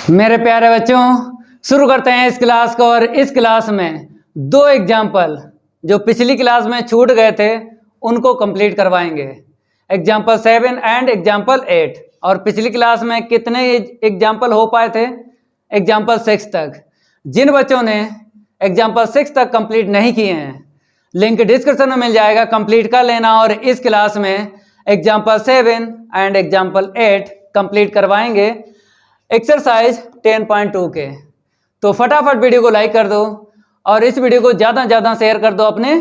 मेरे प्यारे बच्चों, शुरू करते हैं इस क्लास को। और इस क्लास में दो एग्जाम्पल जो पिछली क्लास में छूट गए थे उनको कंप्लीट करवाएंगे। Example 7 and example 8। और पिछली क्लास में कितने एग्जाम्पल हो पाए थे? एग्जाम्पल 6 तक। जिन बच्चों ने एग्जाम्पल 6 तक कंप्लीट नहीं किए हैं, लिंक डिस्क्रिप्शन में मिल जाएगा, कंप्लीट कर लेना। और इस क्लास में एग्जाम्पल 7 एंड एग्जाम्पल 8 कंप्लीट करवाएंगे एक्सरसाइज 10.2 के। तो फटाफट वीडियो को लाइक कर दो और इस वीडियो को ज़्यादा से ज़्यादा शेयर कर दो अपने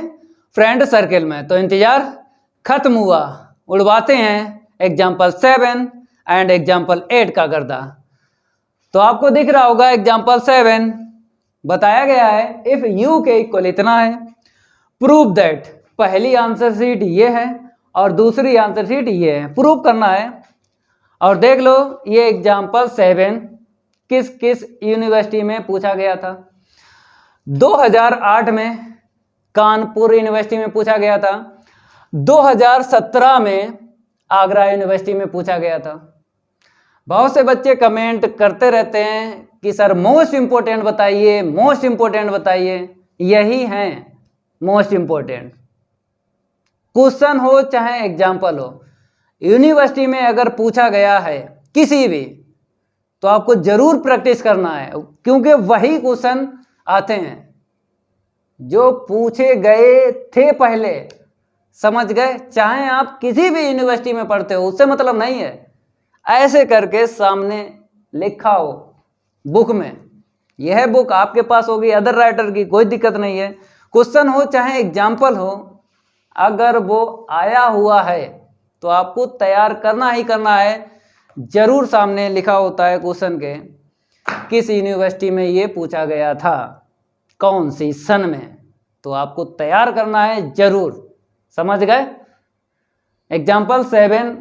फ्रेंड सर्कल में। तो इंतज़ार खत्म हुआ, उड़वाते हैं एग्जाम्पल 7 एंड एग्जाम्पल 8 का गर्दा। तो आपको दिख रहा होगा एग्जाम्पल 7 बताया गया है इफ यू के इक्वल इतना है, प्रूव दैट। पहली आंसर शीट ये है और दूसरी आंसर शीट ये है, प्रूव करना है। और देख लो ये एग्जाम्पल 7 किस किस यूनिवर्सिटी में पूछा गया था। 2008 में कानपुर यूनिवर्सिटी में पूछा गया था, 2017 में आगरा यूनिवर्सिटी में पूछा गया था। बहुत से बच्चे कमेंट करते रहते हैं कि सर मोस्ट इम्पोर्टेंट बताइए, मोस्ट इम्पोर्टेंट बताइए। यही हैं मोस्ट इम्पोर्टेंट। क्वेश्चन हो चाहे एग्जाम्पल हो, यूनिवर्सिटी में अगर पूछा गया है किसी भी, तो आपको जरूर प्रैक्टिस करना है, क्योंकि वही क्वेश्चन आते हैं जो पूछे गए थे पहले। समझ गए? चाहे आप किसी भी यूनिवर्सिटी में पढ़ते हो, उससे मतलब नहीं है। ऐसे करके सामने लिखा हो बुक में, यह बुक आपके पास होगी अदर राइटर की, कोई दिक्कत नहीं है। क्वेश्चन हो चाहे एग्जाम्पल हो, अगर वो आया हुआ है तो आपको तैयार करना ही करना है। जरूर सामने लिखा होता है क्वेश्चन के किस यूनिवर्सिटी में ये पूछा गया था, कौन सी सन में, तो आपको तैयार करना है जरूर। समझ गए? एग्जाम्पल 7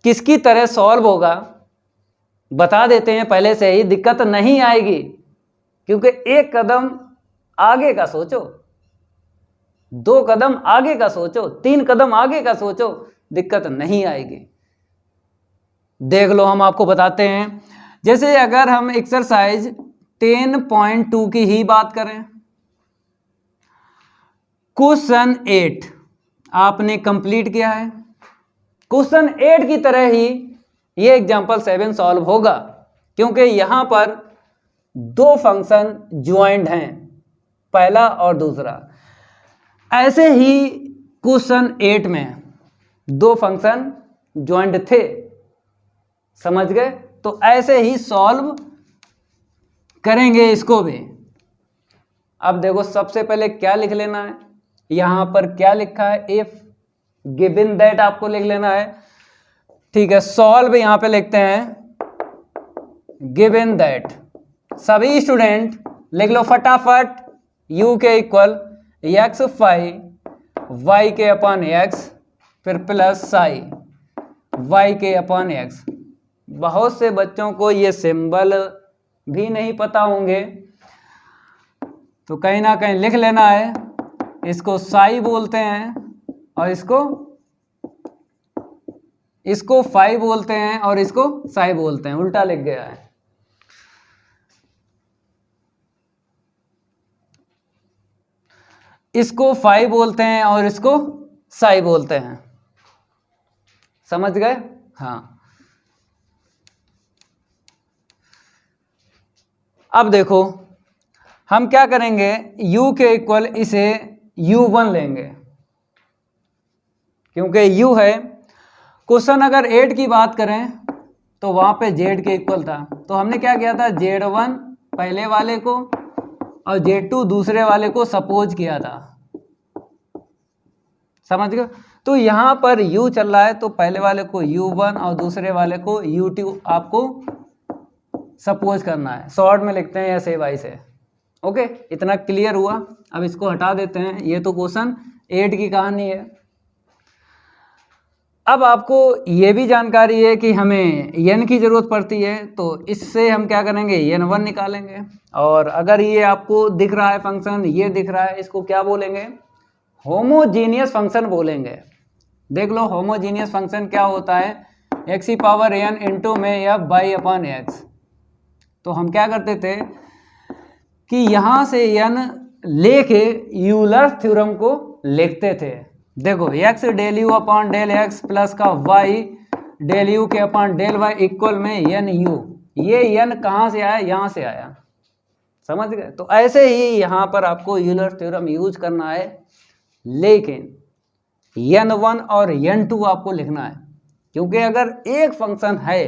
किसकी तरह सॉल्व होगा बता देते हैं पहले से ही, दिक्कत नहीं आएगी। क्योंकि एक कदम आगे का सोचो, 2 कदम आगे का सोचो, 3 कदम आगे का सोचो, दिक्कत नहीं आएगी। देख लो हम आपको बताते हैं। जैसे अगर हम एक्सरसाइज 10.2 की ही बात करें, क्वेश्चन 8 आपने कंप्लीट किया है। क्वेश्चन 8 की तरह ही ये एग्जाम्पल 7 सॉल्व होगा, क्योंकि यहां पर 2 फंक्शन ज्वाइंट हैं, पहला और दूसरा। ऐसे ही क्वेश्चन 8 में 2 फंक्शन ज्वाइंट थे। समझ गए? तो ऐसे ही सॉल्व करेंगे इसको भी। अब देखो सबसे पहले क्या लिख लेना है, यहां पर क्या लिखा है, इफ गिवन दैट आपको लिख लेना है। ठीक है, सॉल्व यहां पे लिखते हैं गिवन दैट। सभी स्टूडेंट लिख लो फटाफट, u के इक्वल x फाई y के अपॉन x, फिर प्लस साई y के अपॉन x। बहुत से बच्चों को ये सिंबल भी नहीं पता होंगे, तो कहीं ना कहीं लिख लेना है। इसको साई बोलते हैं और इसको फाई बोलते हैं और इसको साई बोलते हैं, उल्टा लिख गया है। इसको फाई बोलते हैं और इसको साई बोलते हैं। समझ गए? हाँ। अब देखो हम क्या करेंगे, u के इक्वल इसे u1 लेंगे, क्योंकि u है। क्वेश्चन अगर 8 की बात करें तो वहां पे z के इक्वल था, तो हमने क्या किया था, z1 पहले वाले को और z2 दूसरे वाले को सपोज किया था। समझ गए? तो यहां पर u चल रहा है, तो पहले वाले को u1 और दूसरे वाले को u2 आपको सपोज करना है। शॉर्ट में लिखते हैं ऐसे वाई से। ओके, इतना क्लियर हुआ। अब इसको हटा देते हैं, ये तो क्वेश्चन 8 की कहानी है। अब आपको ये भी जानकारी है कि हमें n की जरूरत पड़ती है, तो इससे हम क्या करेंगे, n1 निकालेंगे। और अगर ये आपको दिख रहा है फंक्शन, ये दिख रहा है, इसको क्या बोलेंगे, होमोजीनियस फंक्शन बोलेंगे। देख लो होमोजीनियस फंक्शन क्या होता है, x की पावर n इंटू में f बाई अपॉन x। तो हम क्या करते थे कि यहाँ से n लेके यूलर थ्योरम को लिखते थे। देखो x del u upon del x plus का y डेल यू के अपॉन डेल y इक्वल में n u, ये n कहाँ से आया, यहाँ से आया, समझ गए। तो ऐसे ही यहाँ पर आपको यूलर थ्योरम यूज करना है, लेकिन n1 और n2 आपको लिखना है, क्योंकि अगर एक फंक्शन है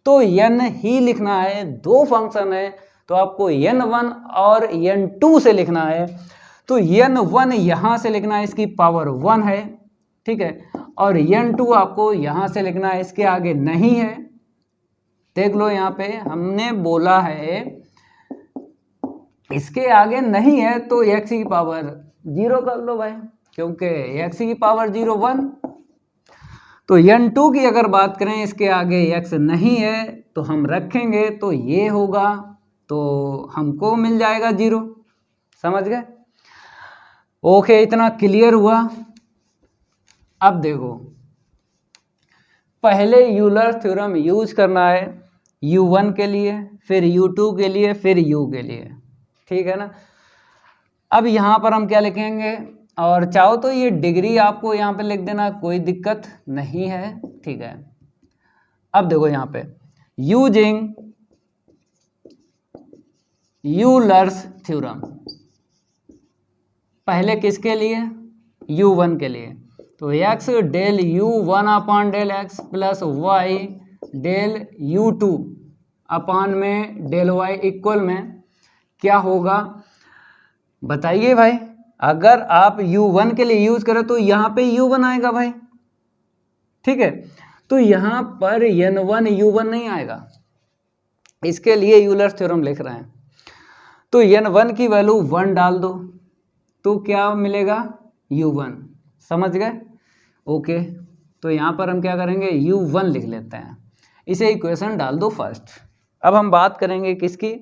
तो n ही लिखना है, दो फंक्शन है तो आपको n1 और n2 से लिखना है। तो n1 यहाँ से लिखना है, इसकी पावर 1 है, ठीक है, और n2 आपको यहाँ से लिखना है, इसके आगे नहीं है। देख लो यहाँ पे हमने बोला है इसके आगे नहीं है, तो x की पावर 0 कर लो भाई, क्योंकि x की पावर 0 1। तो n2 की अगर बात करें, इसके आगे x नहीं है तो हम रखेंगे तो ये होगा, तो हमको मिल जाएगा 0, समझ गए। ओके, इतना क्लियर हुआ। अब देखो, पहले यूलर थ्योरम यूज करना है u1 के लिए, फिर u2 के लिए, फिर u के लिए, ठीक है ना। अब यहाँ पर हम क्या लिखेंगे, और चाहो तो ये डिग्री आपको यहाँ पे लिख देना, कोई दिक्कत नहीं है, ठीक है। अब देखो यहाँ पे यूजिंग यूलर्स थ्योरम, पहले किसके लिए, u1 के लिए, तो x del u1 upon del x plus y del u2 upon में डेल y इक्वल में क्या होगा बताइए भाई। अगर आप u1 के लिए यूज करें तो यहाँ पे u1 आएगा भाई, ठीक है। तो यहाँ पर n1 u1 नहीं आएगा, इसके लिए यूलर थ्योरम लिख रहे हैं। तो n1 की वैल्यू 1 डाल दो तो क्या मिलेगा, u1, समझ गए। ओके, तो यहाँ पर हम क्या करेंगे, u1 लिख लेते हैं, इसे इक्वेशन डाल दो फर्स्ट। अब हम बात करेंगे किसकी,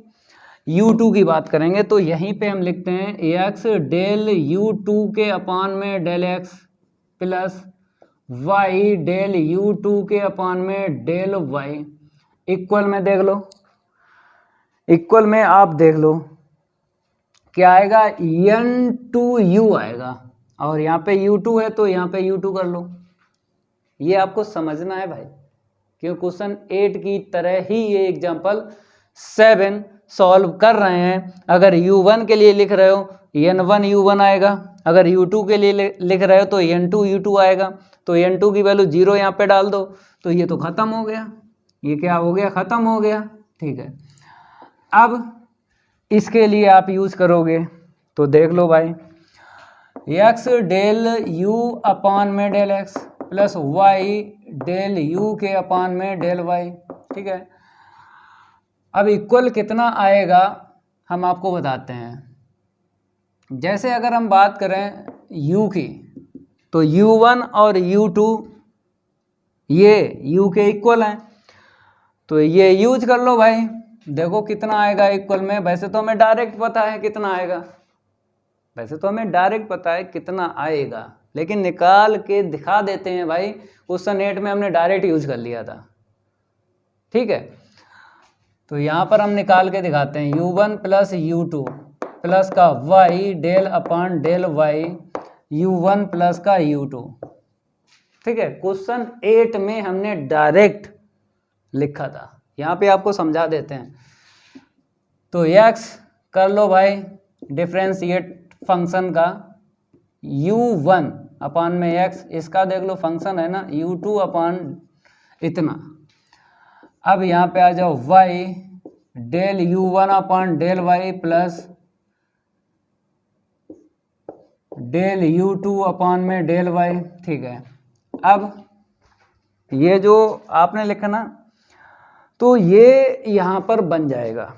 u2 की बात करेंगे। तो यहीं पे हम लिखते हैं x डेल u2 के अपान में del x plus y del u2 के अपान में डेल y इक्वल में, देख लो इक्वल में आप देख लो क्या आएगा, n2u आएगा, और यहाँ पे u2 है तो यहाँ पे u2 कर लो। ये आपको समझना है भाई, क्योंकि क्वेश्चन 8 की तरह ही ये एग्जाम्पल 7 सॉल्व कर रहे हैं। अगर u1 के लिए लिख रहे हो n1 u1 आएगा, अगर u2 के लिए लिख रहे हो तो n2 u2 आएगा। तो n2 की वैल्यू 0 यहाँ पे डाल दो, तो ये तो ख़त्म हो गया, ये क्या हो गया, ख़त्म हो गया, ठीक है। अब इसके लिए आप यूज़ करोगे तो देख लो भाई, x डेल u अपान में del x plus y del u के अपान में डेल y, ठीक है। अब इक्वल कितना आएगा हम आपको बताते हैं। जैसे अगर हम बात करें u की, तो u1 और u2 ये u के इक्वल हैं, तो ये यूज कर लो भाई, देखो कितना आएगा इक्वल में। वैसे तो हमें डायरेक्ट पता है कितना आएगा, वैसे तो हमें डायरेक्ट पता है कितना आएगा, लेकिन निकाल के दिखा देते हैं भाई। क्वेश्चन 8 में हमने डायरेक्ट यूज कर लिया था, ठीक है। तो यहाँ पर हम निकाल के दिखाते हैं, u1 प्लस u2 प्लस का y del upon del y u1 plus का u2, ठीक है। क्वेश्चन 8 में हमने डायरेक्ट लिखा था, यहाँ पे आपको समझा देते हैं। तो x कर लो भाई डिफरेंशिएट फंक्शन का, u1 अपान में x, इसका देख लो फंक्शन है ना u2 अपान इतना। अब यहाँ पे आ जाओ y del u1 upon del y plus del u2 upon में डेल y, ठीक है। अब ये जो आपने लिखा ना, तो ये यहाँ पर बन जाएगा,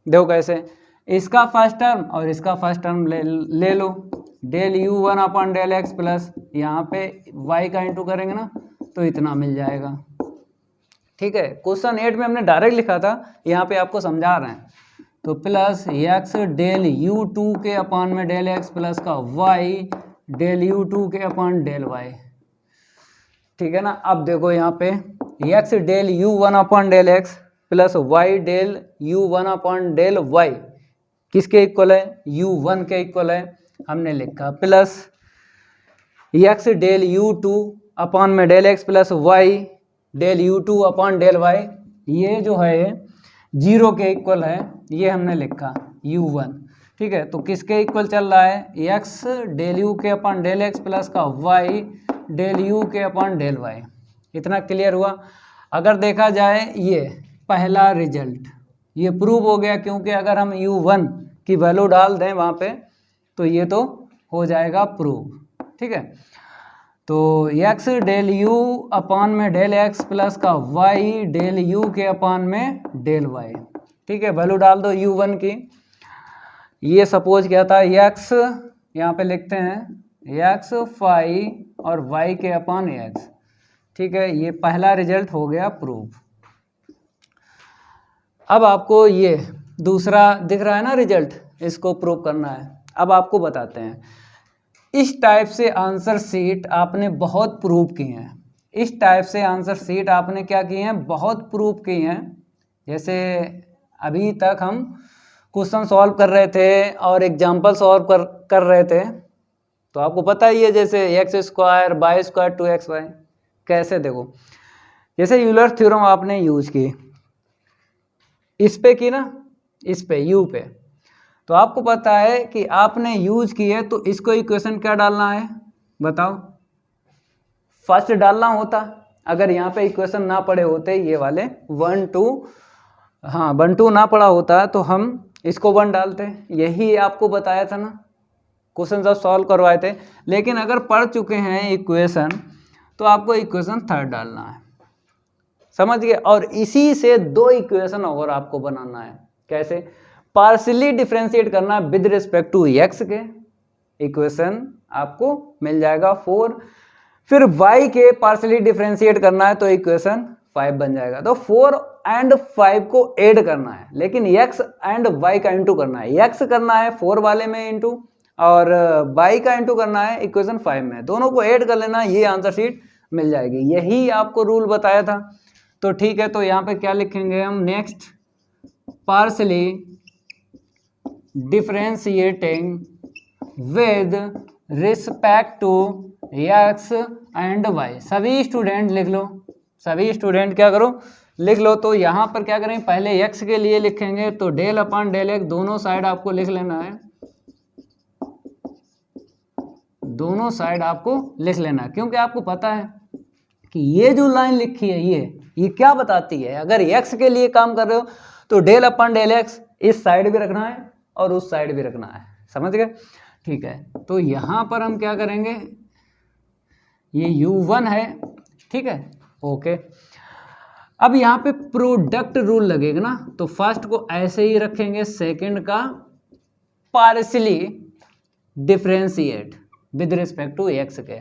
देखो कैसे, इसका फर्स्ट टर्म और इसका फर्स्ट टर्म ले लो, del u1 upon del x plus यहाँ पे y का इंटू करेंगे ना तो इतना मिल जाएगा, ठीक है। क्वेश्चन 8 में हमने डायरेक्ट लिखा था, यहाँ पे आपको समझा रहे हैं। तो प्लस x डेल u2 के अपॉन में डेल x प्लस का y डेल u2 के अपॉन डेल y, ठीक है ना। अब देखो यहाँ पे x del u1 upon del x plus y del u1 upon del y किसके इक्वल है, u1 के इक्वल है हमने लिखा, plus x del u2 upon में del x plus y del u2 upon del y, ये जो है 0 के इक्वल है, ये हमने लिखा u1। ठीक है, तो किसके इक्वल चल रहा है, x डेल u के अपॉन डेल x प्लस का y डेल u के अपॉन डेल y। इतना क्लियर हुआ। अगर देखा जाए ये पहला रिजल्ट ये प्रूव हो गया, क्योंकि अगर हम u1 की वैल्यू डाल दें वहाँ पे तो ये तो हो जाएगा प्रूव। ठीक है, तो x डेल u अपॉन में डेल x प्लस का y डेल u के अपॉन में डेल y। ठीक है, वैल्यू डाल दो u1 की। ये सपोज क्या था, x यहाँ पे लिखते हैं x फाई और y के अपॉन x। ठीक है, ये पहला रिजल्ट हो गया प्रूव। अब आपको ये दूसरा दिख रहा है ना रिजल्ट, इसको प्रूव करना है। अब आपको बताते हैं, इस टाइप से आंसर शीट आपने बहुत प्रूव की हैं, इस टाइप से आंसर शीट आपने क्या की हैं, बहुत प्रूव की हैं। जैसे अभी तक हम क्वेश्चन सॉल्व कर रहे थे और एग्जाम्पल सॉल्व कर रहे थे, तो आपको पता ही है जैसे x square by square 2xy कैसे, देखो जैसे यूलर थ्योरम आपने यूज की, इस पे की ना, इस पे यू पे, तो आपको पता है कि आपने यूज की है, तो इसको इक्वेशन क्या डालना है बताओ, फर्स्ट डालना होता। अगर यहाँ पे इक्वेशन ना पड़े होते ये वाले 1 2, हाँ 1 2 ना पड़ा होता तो हम इसको 1 डालते, यही आपको बताया था ना क्वेश्चन जब सॉल्व करवाए थे। लेकिन अगर पढ़ चुके हैं इक्वेशन तो आपको इक्वेशन थर्ड डालना है, समझ गए। और इसी से 2 इक्वेशन और आपको बनाना है, कैसे, पार्शियली डिफरेंशिएट करना विद रिस्पेक्ट टू x के, इक्वेशन आपको मिल जाएगा 4। फिर y के पार्शियली डिफरेंशिएट करना है तो इक्वेशन 5 बन जाएगा। तो 4 एंड 5 को ऐड करना है, लेकिन x एंड y का इंटू करना है, x करना है 4 वाले में इंटू और y का इंटू करना है इक्वेशन 5 में, दोनों को ऐड कर लेना, ये आंसर शीट मिल जाएगी। यही आपको रूल बताया था। तो ठीक है, तो यहाँ पे क्या लिखेंगे हम, next partially differentiating with respect to x and y। सभी स्टूडेंट लिख लो, सभी स्टूडेंट क्या करो लिख लो। तो यहाँ पर क्या करें, पहले x के लिए लिखेंगे तो डेल अपॉन डेल x दोनों साइड आपको लिख लेना है, दोनों साइड आपको लिख लेना है, क्योंकि आपको पता है कि ये जो लाइन लिखी है ये क्या बताती है। अगर x के लिए काम कर रहे हो तो डेल अपॉन डेल x इस साइड भी रखना है और उस साइड भी रखना है, समझ गए। ठीक है, तो यहाँ पर हम क्या करेंगे, ये u1 है, ठीक है, ओके। अब यहाँ पे प्रोडक्ट रूल लगेगा ना, तो फर्स्ट को ऐसे ही रखेंगे, सेकंड का partially differentiate with respect to x के,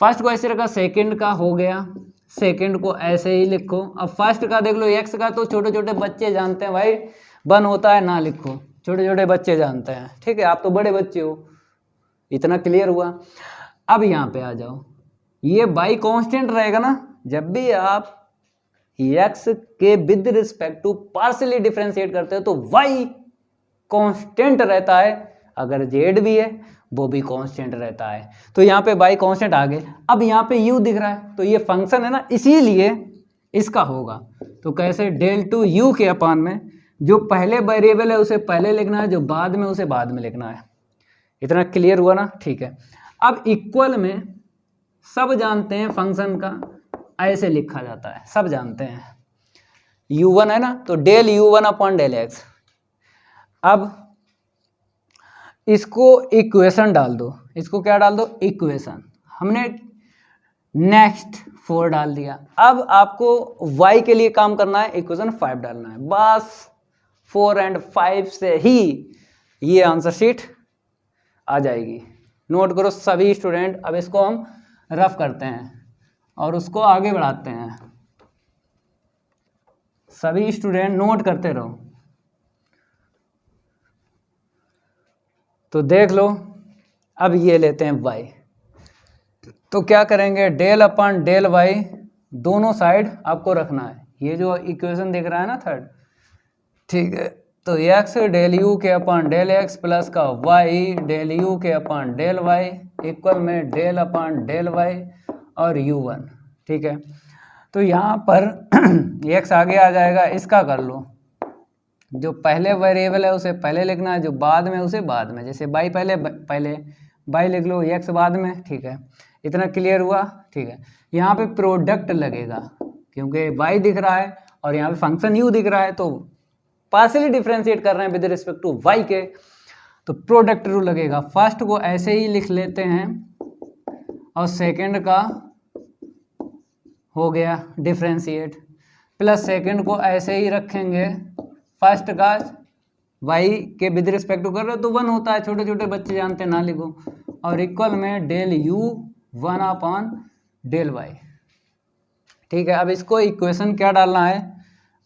फर्स्ट को ऐसे रखा, सेकंड का हो गया, सेकंड को ऐसे ही लिखो। अब फर्स्ट का देख लो, x का तो छोटे छोटे बच्चे जानते हैं भाई, 1 होता है ना लिखो, छोटे छोटे बच्चे जानते हैं, ठीक है, आप तो बड़े बच्चे हो, इतना क्लियर हुआ। अब यहाँ पे आ जाओ, ये y कांस्टेंट रहेगा ना, जब भी आप x के with respect to partially differentiate करते हो तो y कांस्टेंट रहता है, अगर z भी है वो भी कांस्टेंट रहता है। तो यहाँ पे y कांस्टेंट आ गए। अब यहाँ पे u दिख रहा है तो ये फंक्शन है ना, इसीलिए इसका होगा। तो कैसे, डेल टू u के अपान में जो पहले वेरिएबल है उसे पहले लिखना है, जो बाद में उसे बाद में लिखना है। इतना क्लियर हुआ ना, ठीक है। अब इक्वल में सब जानते हैं फंक्शन का ऐसे लिखा जाता है, सब जानते हैं, u1 है ना, तो del u1 upon del x। अब इसको इक्वेशन डाल दो, इसको क्या डाल दो, इक्वेशन। हमने नेक्स्ट 4 डाल दिया। अब आपको y के लिए काम करना है, इक्वेशन 5 डालना है, बस 4 एंड 5 से ही ये आंसर शीट आ जाएगी। नोट करो सभी स्टूडेंट। अब इसको हम रफ करते हैं और उसको आगे बढ़ाते हैं, सभी स्टूडेंट नोट करते रहो। तो देख लो, अब ये लेते हैं y, तो क्या करेंगे, डेल अपॉन डेल y दोनों साइड आपको रखना है, ये जो इक्वेशन दिख रहा है ना थर्ड, ठीक है, तो x डेल यू के अपॉन डेल एक्स प्लस का y डेल यू के अपॉन डेल वाई इक्वल में डेल अपॉन डेल वाई और u1, ठीक है। तो यहाँ पर x आगे आ जाएगा, इसका कर लो, जो पहले वेरिएबल है उसे पहले लिखना है, जो बाद में उसे बाद में, जैसे y पहले y लिख लो, x बाद में, ठीक है। इतना क्लियर हुआ, ठीक है। यहाँ पे प्रोडक्ट लगेगा क्योंकि y दिख रहा है और यहाँ पे फंक्शन u दिख रहा है, तो पार्शियली डिफरेंशिएट कर रहे हैं विद रिस्पेक्ट टू y के, तो प्रोडक्ट रूल लगेगा। फर्स्ट को ऐसे ही लिख लेते हैं और सेकंड का हो गया डिफरेंशिएट, प्लस सेकंड को ऐसे ही रखेंगे, फर्स्ट का y के विद रिस्पेक्ट टू कर रहे हो तो 1 होता है, छोटे छोटे बच्चे जानते हैं, ना लिखो, और इक्वल में del u 1 upon del y, ठीक है। अब इसको इक्वेशन क्या डालना है,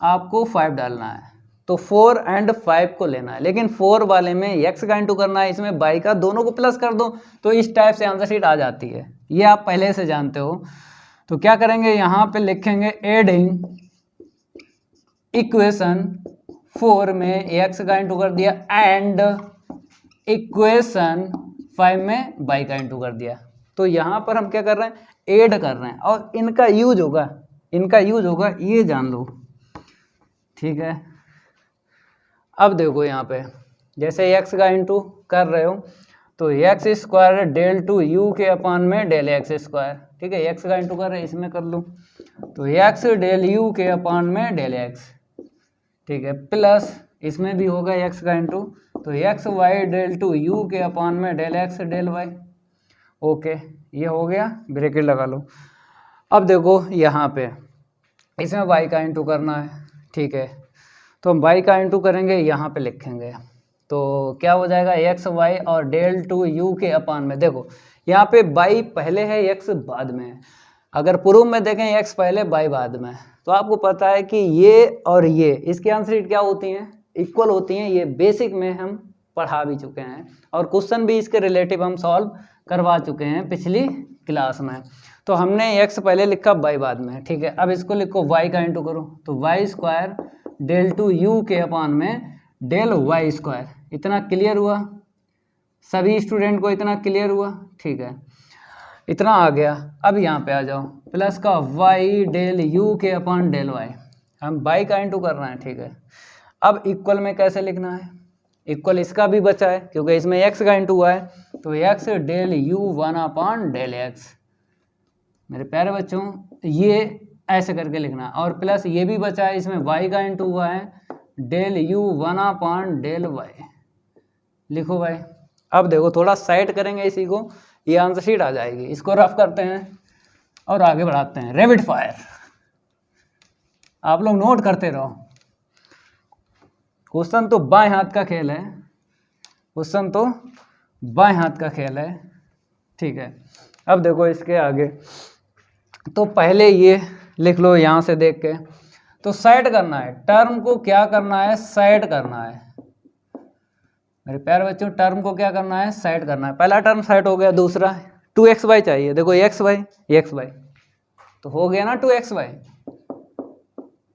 आपको 5 डालना है, तो 4 और 5 को लेना है, लेकिन 4 वाले में x का इंटू करना है, इसमें y का, दोनों को प्लस कर दो, तो इस टाइप से आंसर शीट आ जाती है, ये आप पहले से जानते हो। तो क्या करेंगे, यहाँ पे लिखेंगे एडिंग इक्वेशन 4 में x का इंटू कर दिया एंड इक्वेशन 5 में y का इंटू कर दिया। तो यहाँ पर हम क्या कर रहे हैं, ऐड कर रहे हैं, और इनका यूज होगा, ये जान लो, ठीक है। अब देखो यहाँ पे जैसे x का इंटू कर रहे हो तो x square del two u के अपॉन में डेल एक्स स्क्वायर, ठीक है। x का इंटू कर रहे हैं, इसमें कर लो, तो x डेल यू के अपॉन में डेल x, ठीक है, प्लस इसमें भी होगा x का इंटू, तो x y del two u के अपॉन में del x del y, okay, ये हो गया, ब्रैकेट लगा लो। अब देखो यहाँ पे इसमें y का इंटू करना है, ठीक है, तो हम y का इंटू करेंगे, यहाँ पे लिखेंगे, तो क्या हो जाएगा, एक्स वाई और डेल टू यू के अपॉन में, देखो यहाँ पे y पहले है x बाद में है, अगर प्रूफ में देखें x पहले y बाद में, तो आपको पता है कि ये और ये इसकी आंसर शीट क्या होती हैं, इक्वल होती हैं, ये बेसिक में हम पढ़ा भी चुके हैं और क्वेश्चन भी इसके रिलेटिव हम सॉल्व करवा चुके हैं पिछली क्लास में। तो हमने x पहले लिखा, y बाद में, ठीक है। अब इसको लिखो, y का इंटू करो, तो y square del two u के अपॉन में डेल वाई स्क्वायर, इतना क्लियर हुआ, सभी स्टूडेंट को इतना क्लियर हुआ, ठीक है, इतना आ गया। अब यहाँ पे आ जाओ, प्लस का y डेल u के अपॉन डेल y, हम y का इंटू कर रहे हैं, ठीक है। अब इक्वल में कैसे लिखना है, इक्वल इसका भी बचा है क्योंकि इसमें x का इंटू हुआ है, तो x del u 1 upon del x, मेरे प्यारे बच्चों ये ऐसे करके लिखना, और प्लस ये भी बचा है, इसमें y का इंटू हुआ है, del u 1 upon del y, लिखो भाई। अब देखो थोड़ा साइड करेंगे इसी को, ये आंसर शीट आ जाएगी, इसको रफ करते हैं और आगे बढ़ाते हैं, रैपिड फायर, आप लोग नोट करते रहो, क्वेश्चन तो बाएं हाथ का खेल है, क्वेश्चन तो बाएं हाथ का खेल है, ठीक है। अब देखो इसके आगे, तो पहले ये लिख लो यहाँ से देख के, तो सेट करना है, टर्म को क्या करना है, सेट करना है, मेरे प्यारे बच्चों टर्म को क्या करना है, सेट करना है। पहला टर्म सेट हो गया, दूसरा 2xy चाहिए, देखो xy तो हो गया ना 2xy,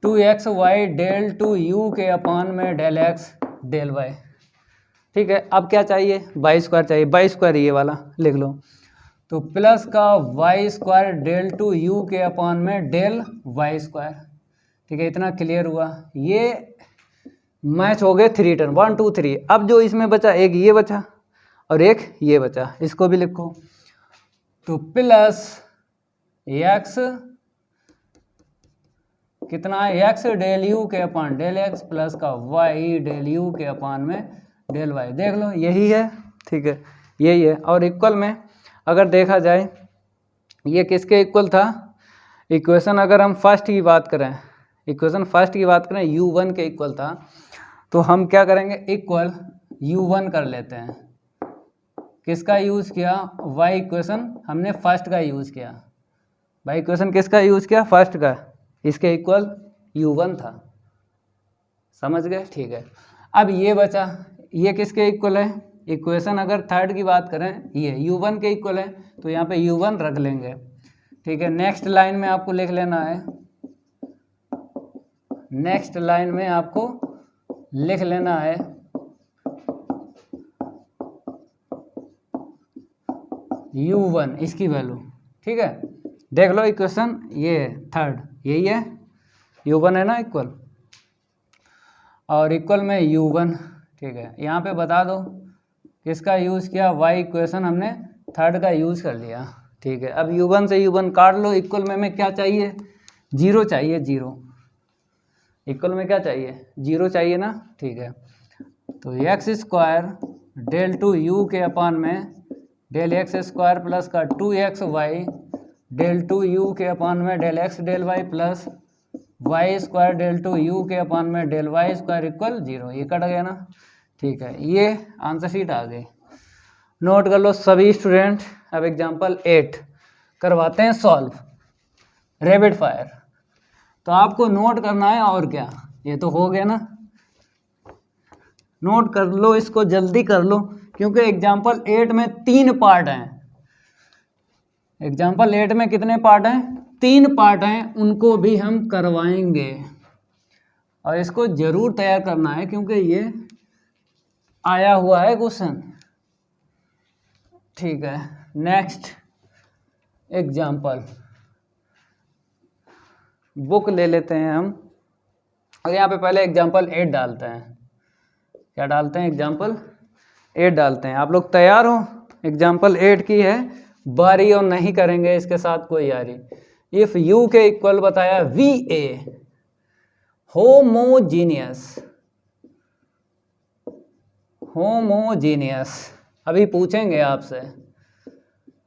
2xy del two u के अपॉन में डेल एक्स डेल वाई, ठीक है। अब क्या चाहिए, वाई स्क्वायर चाहिए, वाई स्क्वायर ये वाला लिख लो, तो प्लस का y square del two u के अपॉन में डेल वाई स्क्वायर, ठीक है, इतना क्लियर हुआ। ये मैच हो गए 3 टर्म, 1 2 3। अब जो इसमें बचा, एक ये बचा और एक ये बचा, इसको भी लिखो, तो प्लस एक्स कितना है, एक्स डेल यू के अपॉन डेल एक्स प्लस का वाई डेल यू के अपॉन में डेल वाई, देख लो यही है, ठीक है, यही है। और इक्वल में अगर देखा जाए ये किसके इक्वल था, इक्वेशन अगर हम फर्स्ट की बात करें, इक्वेशन फर्स्ट की बात करें u1 के इक्वल था, तो हम क्या करेंगे, इक्वल u1 कर लेते हैं, किसका यूज़ किया, y इक्वेशन हमने फर्स्ट का यूज़ किया, y इक्वेशन किसका यूज़ किया, फर्स्ट का, इसके इक्वल u1 था, समझ गए, ठीक है। अब ये बचा, ये किसके इक्वल है, इक्वेशन अगर थर्ड की बात करें ये u1 के इक्वल है, तो यहाँ पे u1 रख लेंगे, ठीक है। नेक्स्ट लाइन में आपको लिख लेना है नेक्स्ट लाइन में आपको लिख लेना है u1 इसकी वैल्यू, ठीक है। देख लो इक्वेशन ये है थर्ड, यही है u1 है ना इक्वल, और इक्वल में u1, ठीक है। यहाँ पे बता दो किसका यूज़ किया, y इक्वेशन हमने थर्ड का यूज़ कर लिया, ठीक है। अब u1 से u1 काट लो, इक्वल में हमें क्या चाहिए, जीरो चाहिए, जीरो। इक्वल में क्या चाहिए, जीरो चाहिए ना, ठीक है। तो x square del two u के अपान में डेल एक्स स्क्वायर प्लस का 2xy डेल टू यू के अपान में del x del y plus y square del two u के अपान में del y square equal zero. ये cut गया ना, ठीक है। ये आंसर शीट आ गई, नोट कर लो सभी स्टूडेंट। अब एग्जांपल 8 करवाते हैं सॉल्व, रैपिड फायर। तो आपको नोट करना है, और क्या, ये तो हो गया ना, नोट कर लो इसको, जल्दी कर लो, क्योंकि एग्जांपल 8 में 3 पार्ट हैं। एग्जांपल 8 में कितने पार्ट हैं, 3 पार्ट हैं, उनको भी हम करवाएंगे, और इसको जरूर तैयार करना है क्योंकि ये आया हुआ है क्वेश्चन, ठीक है। नेक्स्ट एग्जांपल बुक ले लेते हैं हम, और यहाँ पे पहले एग्जांपल 8 डालते हैं। क्या डालते हैं, एग्जांपल 8 डालते हैं। आप लोग तैयार हो, एग्जांपल 8 की है बारी, और नहीं करेंगे इसके साथ कोई यारी। इफ यू के इक्वल बताया वी ए होमोजीनियस, होमोजीनियस। अभी पूछेंगे आपसे,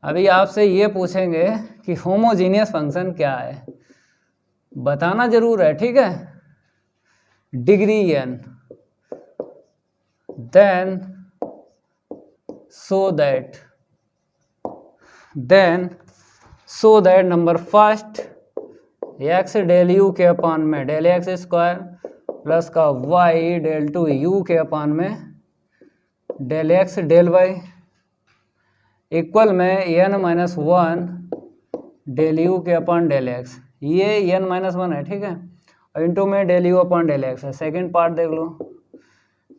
अभी आपसे ये पूछेंगे कि होमोजीनियस फंक्शन क्या है, बताना जरूर है, ठीक है। Degree n, then so that number first x del u के अपान में डेल एक्स स्क्वायर प्लस का वाई डेल टू यू के अपान में del x del y equal में n-1 डेल यू के अपान डेल एक्स। ये n-1 है, ठीक है, और इंटू में del u upon del x है। सेकेंड पार्ट देख लो,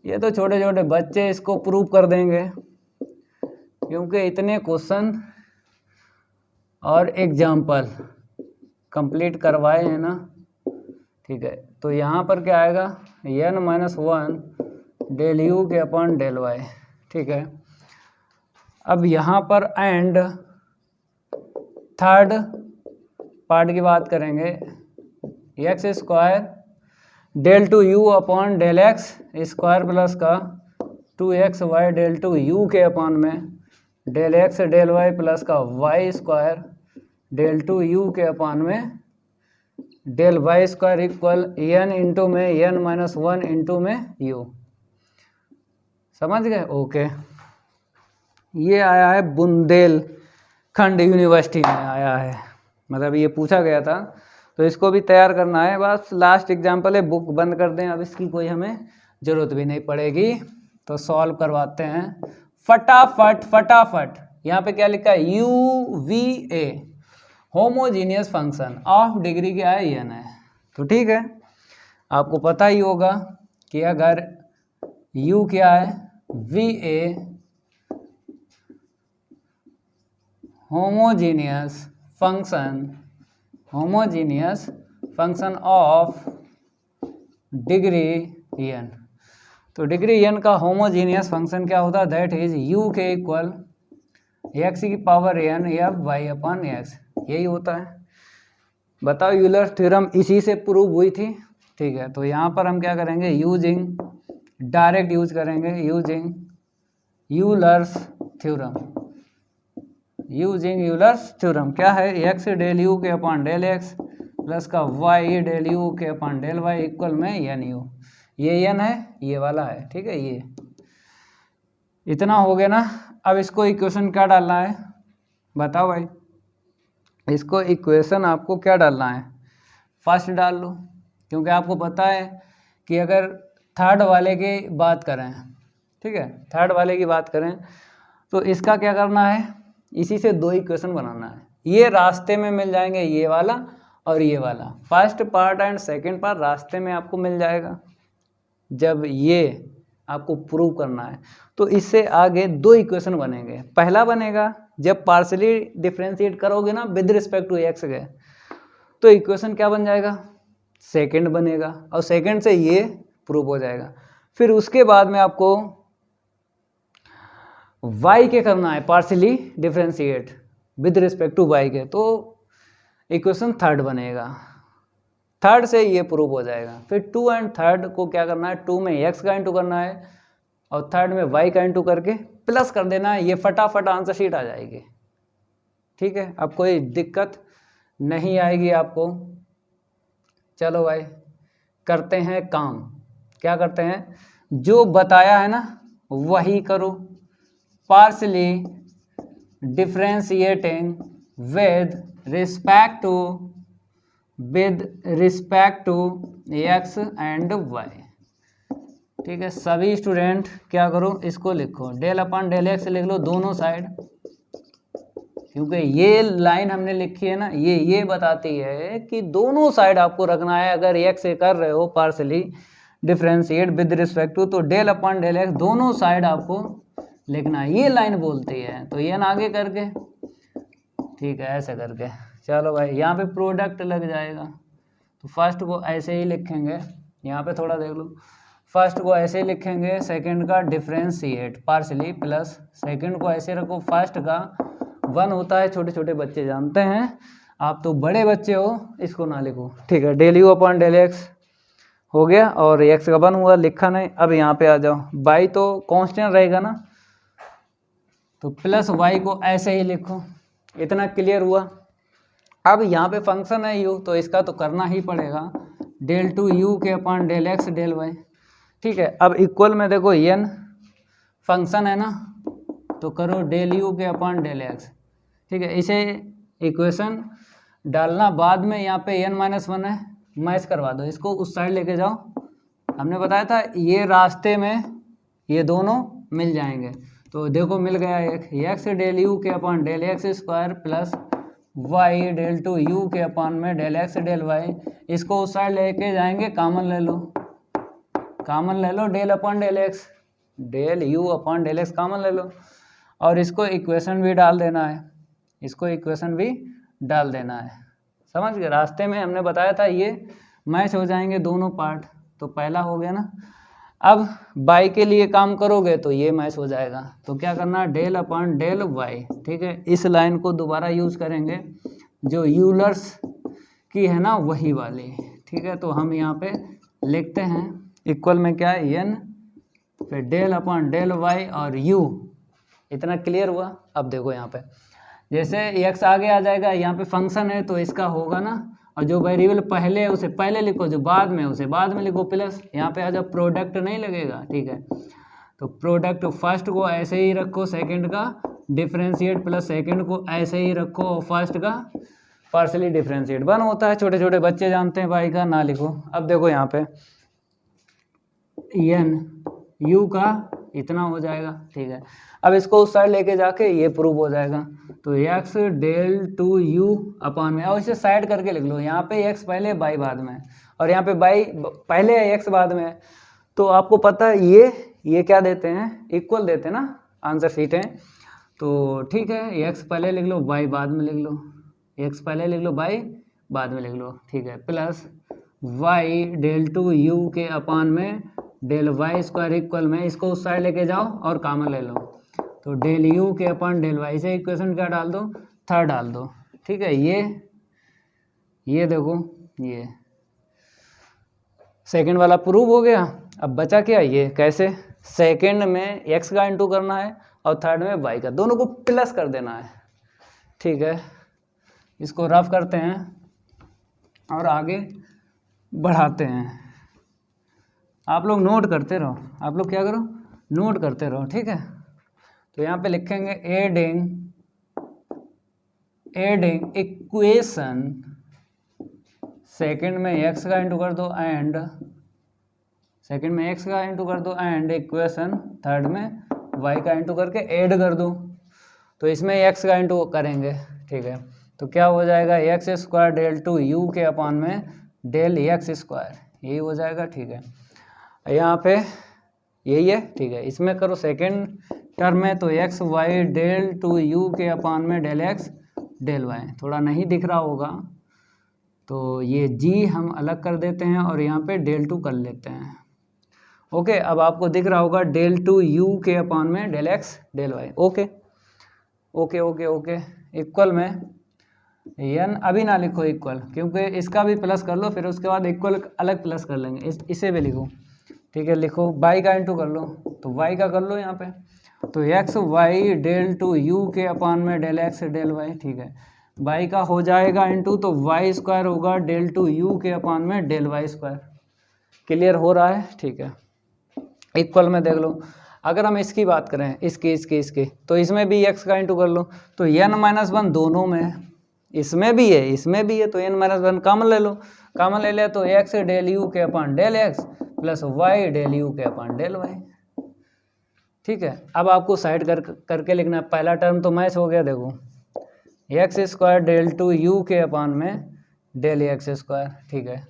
ये तो छोटे छोटे बच्चे इसको प्रूव कर देंगे, क्योंकि इतने क्वेश्चन और एग्जाम्पल कंप्लीट करवाए हैं ना, ठीक है। तो यहाँ पर क्या आएगा, n-1 डेल यू के अपान डेल वाई, ठीक है। अब यहाँ पर एंड थर्ड पार्ट की बात करेंगे, x square del two u upon del x square plus का 2xy डेल टू यू के अपान में del x del y plus का y square del two u के अपान में del y square equal n into में n-1 into में u। समझ गए, ओके। ये आया है बुंदेलखंड यूनिवर्सिटी में आया है, मतलब ये पूछा गया था, तो इसको भी तैयार करना है। बस लास्ट एग्जाम्पल है, बुक बंद कर दें, अब इसकी कोई हमें ज़रूरत भी नहीं पड़ेगी। तो सॉल्व करवाते हैं फटाफट फटाफट। यहाँ पे क्या लिखा है, UVA homogeneous function of degree क्या है, n है। तो ठीक है, आपको पता ही होगा कि अगर U क्या है, VA homogeneous function of degree n। तो डिग्री n का होमोजीनियस फंक्शन क्या होता है, दैट इज u के इक्वल x की पावर n या y अपॉन x, यही होता है। बताओ, यूलर्स थ्योरम इसी से प्रूव हुई थी, ठीक है। तो यहाँ पर हम क्या करेंगे, यूजिंग डायरेक्ट यूज करेंगे, यूजिंग यूलर्स थ्योरम क्या है, x डेल u के अपॉन डेल x प्लस का y डेल u के अपॉन डेल y इक्वल में n u। ये n है, ये वाला है, ठीक है। ये इतना हो गया ना। अब इसको इक्वेशन क्या डालना है, बताओ भाई, इसको इक्वेशन आपको क्या डालना है, फर्स्ट डाल लो, क्योंकि आपको पता है कि अगर थर्ड वाले की बात करें, ठीक है, थर्ड वाले की बात करें तो इसका क्या करना है, इसी से दो इक्वेशन बनाना है। ये रास्ते में मिल जाएंगे, ये वाला और ये वाला first part and second part रास्ते में आपको मिल जाएगा जब ये आपको प्रूव करना है। तो इससे आगे दो इक्वेशन बनेंगे। पहला बनेगा जब पार्शियली डिफरेंशिएट करोगे ना विद रिस्पेक्ट टू एक्स के, तो इक्वेशन क्या बन जाएगा, सेकंड बनेगा, और सेकंड से ये प्रूव हो जाएगा। फिर उसके बाद में आपको y के करना है partially differentiate with respect to y के, तो इक्वेशन थर्ड बनेगा। थर्ड से ये प्रूव हो जाएगा। फिर 2 एंड थर्ड को क्या करना है, 2 में x का इंटू करना है और थर्ड में y का इंटू करके प्लस कर देना है। ये फटाफट आंसर शीट आ जाएगी। ठीक है, अब कोई दिक्कत नहीं आएगी आपको। चलो भाई करते हैं काम। क्या करते हैं, जो बताया है ना वही करो। Partially differentiating with respect to x and y. ठीक है, सभी स्टूडेंट क्या करो, इसको लिखो डेल अपॉन डेल एक्स लिख लो दोनों साइड, क्योंकि ये लाइन हमने लिखी है ना, ये बताती है कि दोनों साइड आपको रखना है। अगर एक्स से कर रहे हो partially differentiate with respect to, तो डेल अपॉन डेल एक्स दोनों साइड आपको लिखना है, ये लाइन बोलती है। तो ये ना आगे करके, ठीक है, ऐसे करके। चलो भाई यहाँ पे प्रोडक्ट लग जाएगा, तो फर्स्ट को ऐसे ही लिखेंगे, यहाँ पे थोड़ा देख लो, फर्स्ट को ऐसे ही लिखेंगे, सेकंड का डिफरेंशिएट पार्शियली प्लस सेकंड को ऐसे रखो, फर्स्ट का 1 होता है, छोटे छोटे बच्चे जानते हैं, आप तो बड़े बच्चे हो, इसको ना लिखो। ठीक है, del u upon del x हो गया, और एक्स का 1 हुआ, लिखा नहीं। अब यहाँ पे आ जाओ, बाई तो कांस्टेंट रहेगा ना, तो प्लस वाई को ऐसे ही लिखो। इतना क्लियर हुआ। अब यहाँ पे फंक्शन है यू, तो इसका तो करना ही पड़ेगा, डेल टू यू के upon del x del y. ठीक है, अब इक्वल में देखो एन फंक्शन है ना, तो करो डेल यू के अपॉन डेल एक्स। ठीक है, इसे इक्वेशन डालना बाद में, यहाँ पे n-1 है, मैच करवा दो, इसको उस साइड लेके जाओ। हमने बताया था ये रास्ते में ये दोनों मिल जाएंगे, तो देखो मिल गया एक, एक्स डेल यू के upon del x square plus y del two u के अपॉन में डेल एक्स डेल वाई। इसको उस साइड लेके जाएंगे, कॉमन ले लो, कॉमन ले लो, del upon del x, del u upon del x common ले लो, और इसको इक्वेशन भी डाल देना है, इसको इक्वेशन भी डाल देना है। समझ गए, रास्ते में हमने बताया था ये मैच हो जाएंगे दोनों पार्ट, तो पहला हो गया ना। अब बाई के लिए काम करोगे तो ये मैच हो जाएगा, तो क्या करना, डेल अपॉन डेल वाई। ठीक है, इस लाइन को दोबारा यूज करेंगे, जो यूलर्स की है ना वही वाली। ठीक है, तो हम यहाँ पे लिखते हैं इक्वल में क्या है, एन फिर डेल अपॉन डेल वाई और यू। इतना क्लियर हुआ। अब देखो यहाँ पे जैसे एक्स आगे आ जाएगा, यहाँ पे फंक्शन है तो इसका होगा ना, और जो वेरिएबल पहले है उसे पहले लिखो, जो बाद में उसे बाद में लिखो, प्लस यहाँ पे आज प्रोडक्ट नहीं लगेगा। ठीक है, तो प्रोडक्ट फर्स्ट को ऐसे ही रखो, सेकंड का डिफरेंशिएट प्लस सेकंड को ऐसे ही रखो, और फर्स्ट का पार्शियली डिफरेंशिएट 1 होता है, छोटे छोटे बच्चे जानते हैं, भाई का ना लिखो। अब देखो यहाँ पे एन यू का इतना हो जाएगा। ठीक है, अब इसको उस साइड लेके जाके ये प्रूव हो जाएगा, तो x del two u upon में, और इसे साइड करके लिख लो, यहाँ पे एक्स पहले बाई बाद में, और यहाँ पे बाई पहले है एक्स बाद में। तो आपको पता है ये क्या देते हैं, इक्वल देते हैं ना आंसर शीट है। तो ठीक है, एक्स पहले लिख लो, बाई बाद में लिख लो, एक्स पहले लिख लो, बाई बाद में लिख लो। ठीक है, plus y del two u के अपॉन में डेल वाई स्क्वायर इक्वल में, इसको उस साइड लेके जाओ और कॉमन ले लो, तो डेल यू के अपॉन डेल वाई से इक्वेशन क्या डाल दो, थर्ड डाल दो। ठीक है, ये देखो ये सेकंड वाला प्रूव हो गया। अब बचा क्या, ये कैसे, सेकंड में एक्स का इंटू करना है और थर्ड में वाई का, दोनों को प्लस कर देना है। ठीक है, इसको रफ करते हैं और आगे बढ़ाते हैं। आप लोग नोट करते रहो, आप लोग क्या करो, नोट करते रहो। ठीक है, तो यहाँ पे लिखेंगे एडिंग इक्वेशन, सेकंड में एक्स का इंटू कर दो एंड सेकंड में एक्स का इंटू कर दो एंड इक्वेशन थर्ड में वाई का इंटू करके ऐड कर दो। तो इसमें एक्स का इंटू करेंगे। ठीक है, तो क्या हो जाएगा x square del two u के अपान में डेल एक्स स्क्वायर, यही हो जाएगा। ठीक है, यहाँ पे यही है। ठीक है, इसमें करो सेकेंड टर्म में तो x y del two u के अपान में डेल एक्स डेल वाई, थोड़ा नहीं दिख रहा होगा तो ये जी हम अलग कर देते हैं और यहाँ पे डेल टू कर लेते हैं। ओके, अब आपको दिख रहा होगा डेल टू यू के अपान में del x del y. Okay okay okay okay, equal में एन अभी ना लिखो इक्वल, क्योंकि इसका भी प्लस कर लो, फिर उसके बाद इक्वल अलग प्लस कर लेंगे, इसे भी लिखो। ठीक है, लिखो वाई का इंटू कर लो, तो वाई का कर लो यहाँ पे, तो x y del two u के अपान में डेल एक्स डेल वाई। ठीक है, वाई का हो जाएगा इंटू, तो वाई स्क्वायर होगा डेल टू यू के अपान में डेल वाई स्क्वायर। क्लियर हो रहा है? ठीक है, इक्वल में देख लो, अगर हम इसकी बात करें, इसकी तो इसमें भी x का इंटू कर लो, तो n-1 दोनों में, इसमें भी है तो n-1 कॉमन ले लो, कॉमन ले लिया तो x डेल यू के upon del x plus y del u के अपान डेल y। ठीक है, अब आपको साइड करके लिखना है। पहला टर्म तो मैच हो गया, देखो x square del two u के अपान में डेल एक्स स्क्वायर। ठीक है,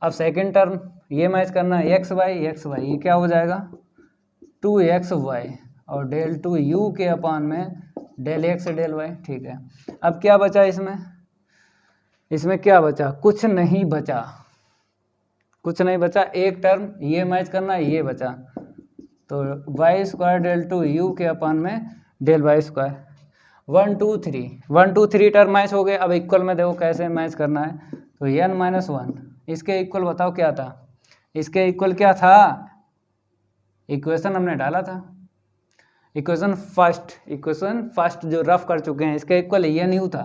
अब सेकेंड टर्म ये मैच करना है, एक्स वाई ये क्या हो जाएगा 2xy और डेल टू यू के अपान में डेल एक्स डेल वाई। ठीक है, अब क्या बचा इसमें क्या बचा? कुछ नहीं बचा, एक टर्म ये मैच करना है, ये बचा, तो y square del two u के अपान में del y square. 1 2 3 term match हो गए। अब इक्वल में देखो कैसे मैच करना है, तो n-1 इसके इक्वल बताओ क्या था, इसके इक्वल क्या था, इक्वेशन हमने डाला था, इक्वेशन फर्स्ट जो रफ कर चुके हैं, इसके इक्वल ये न्यू था।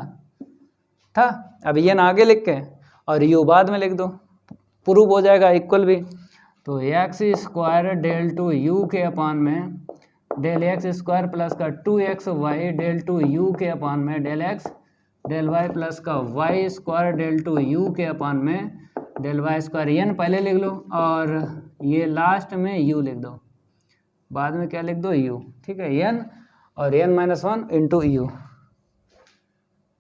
अब ये ना आगे लिख के और यू बाद में लिख दो, प्रूव हो जाएगा इक्वल भी। तो x square del two u के अपान में डेल एक्स स्क्वायर प्लस का 2xy डेल टू यू के अपान में del x del y plus का y square del two u के अपान में डेल वाई स्क्वायर। एन पहले लिख लो और ये लास्ट में यू लिख दो, बाद में क्या लिख दो यू। ठीक है, एन और n-1 इंटू यू।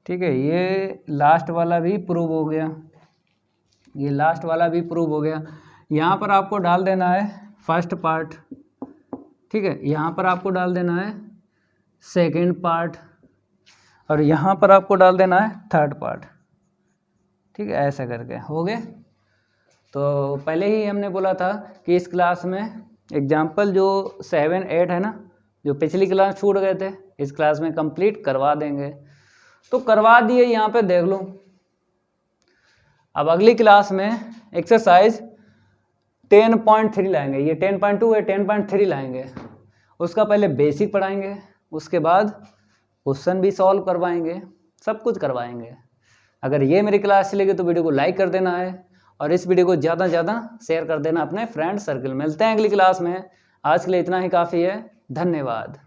ठीक है, ये लास्ट वाला भी प्रूव हो गया, यहाँ पर आपको डाल देना है फर्स्ट पार्ट। ठीक है, यहाँ पर आपको डाल देना है सेकंड पार्ट और यहाँ पर आपको डाल देना है थर्ड पार्ट। ठीक है, ऐसा करके हो गए। तो पहले ही हमने बोला था कि इस क्लास में एग्जाम्पल जो 7 8 है ना, जो पिछली क्लास छूट गए थे, इस क्लास में कंप्लीट करवा देंगे, तो करवा दिए, यहाँ पे देख लो। अब अगली क्लास में एक्सरसाइज 10.3 लाएंगे, ये 10.2 है, 10.3 लाएंगे। उसका पहले बेसिक पढ़ाएंगे, उसके बाद क्वेश्चन भी सॉल्व करवाएंगे, सब कुछ करवाएंगे। अगर ये मेरी क्लास अच्छी लगी तो वीडियो को लाइक कर देना है और इस वीडियो को ज़्यादा से ज़्यादा शेयर कर देना अपने फ्रेंड सर्कल। मिलते हैं अगली क्लास में, आज के लिए इतना ही काफ़ी है। धन्यवाद।